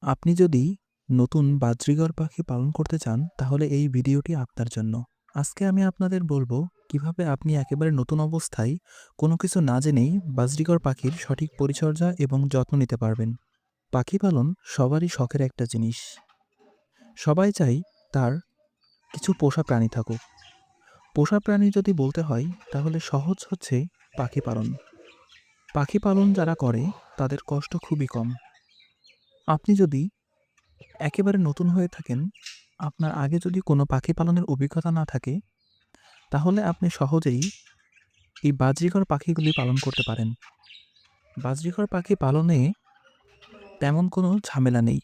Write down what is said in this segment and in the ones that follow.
আপনি যদি নতুন বাজরিগর পাখি পালন করতে চান, তাহলে এই ভিডিওটি আপনার জন্য। আজকে আমি আপনাদের বলবো কিভাবে আপনি একেবারে নতুন অবস্থায় কোনো কিছু না জেনেই বাজরিগর পাখির সঠিক পরিচর্যা এবং যত্ন নিতে পারবেন। পাখি পালন সবারই শখের একটা জিনিস। সবাই চাই তার কিছু পোষা প্রাণী থাকুক। পোষা প্রাণী যদি বলতে হয় তাহলে সহজ হচ্ছে পাখি পালন। পাখি পালন যারা করে তাদের কষ্ট খুবই কম। আপনি যদি একেবারে নতুন হয়ে থাকেন, আপনার আগে যদি কোনো পাখি পালনের অভিজ্ঞতা না থাকে, তাহলে আপনি সহজেই এই বাজরিগর পাখিগুলি পালন করতে পারেন। বাজরিগর পাখি পালনে তেমন কোনো ঝামেলা নেই,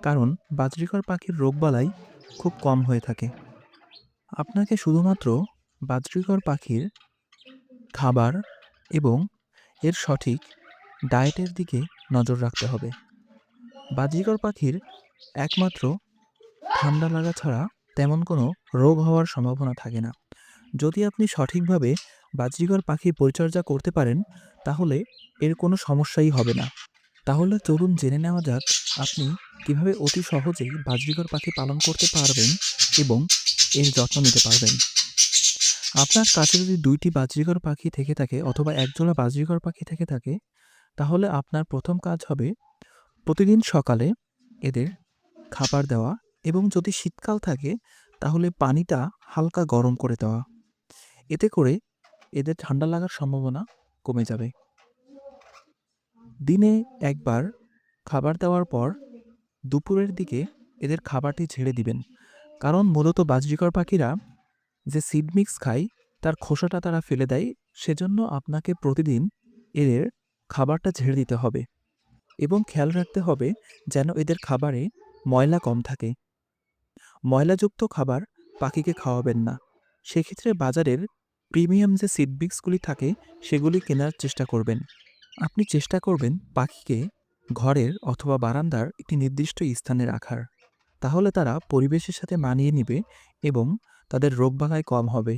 কারণ বাজরিগর পাখির রোগবালাই খুব কম হয়ে থাকে। আপনাকে শুধুমাত্র বাজরিগর পাখির খাবার এবং এর সঠিক ডায়েটের দিকে নজর রাখতে হবে। বাজরিগর পাখির একমাত্র ঠান্ডা লাগা ছাড়া তেমন কোনো রোগ হওয়ার সম্ভাবনা থাকে না। যদি আপনি সঠিকভাবে বাজরিগর পাখির পরিচর্যা করতে পারেন, তাহলে এর কোনো সমস্যাই হবে না। তাহলে চলুন জেনে নেওয়া যাক আপনি কিভাবে অতি সহজেই বাজরিগর পাখি পালন করতে পারবেন এবং এর যত্ন নিতে পারবেন। আপনার কাছে যদি ২টি বাজরিগর পাখি থেকে থাকে অথবা একজোড়া বাজরিগর পাখি থেকে থাকে, তাহলে আপনার প্রথম কাজ হবে প্রতিদিন সকালে এদের খাবার দেওয়া এবং যদি শীতকাল থাকে তাহলে পানিটা হালকা গরম করে দেওয়া। এতে করে এদের ঠান্ডা লাগার সম্ভাবনা কমে যাবে। দিনে একবার খাবার দেওয়ার পর দুপুরের দিকে এদের খাবারটি ঝেড়ে দিবেন। কারণ মূলত বাজরিগর পাখিরা যে সিড মিক্স খায় তার খোসাটা তারা ফেলে দেয়। সেজন্য আপনাকে প্রতিদিন এদের খাবারটা ঝেড়ে দিতে হবে এবং খেয়াল রাখতে হবে যেন এদের খাবারে ময়লা কম থাকে। ময়লাযুক্ত খাবার পাখিকে খাওয়াবেন না। সেক্ষেত্রে বাজারের প্রিমিয়াম যে সিড মিক্সগুলি থাকে সেগুলি কেনার চেষ্টা করবেন। আপনি চেষ্টা করবেন পাখিকে ঘরের অথবা বারান্দার একটি নির্দিষ্ট স্থানে রাখার। তাহলে তারা পরিবেশের সাথে মানিয়ে নিবে এবং তাদের রোগবালাই কম হবে।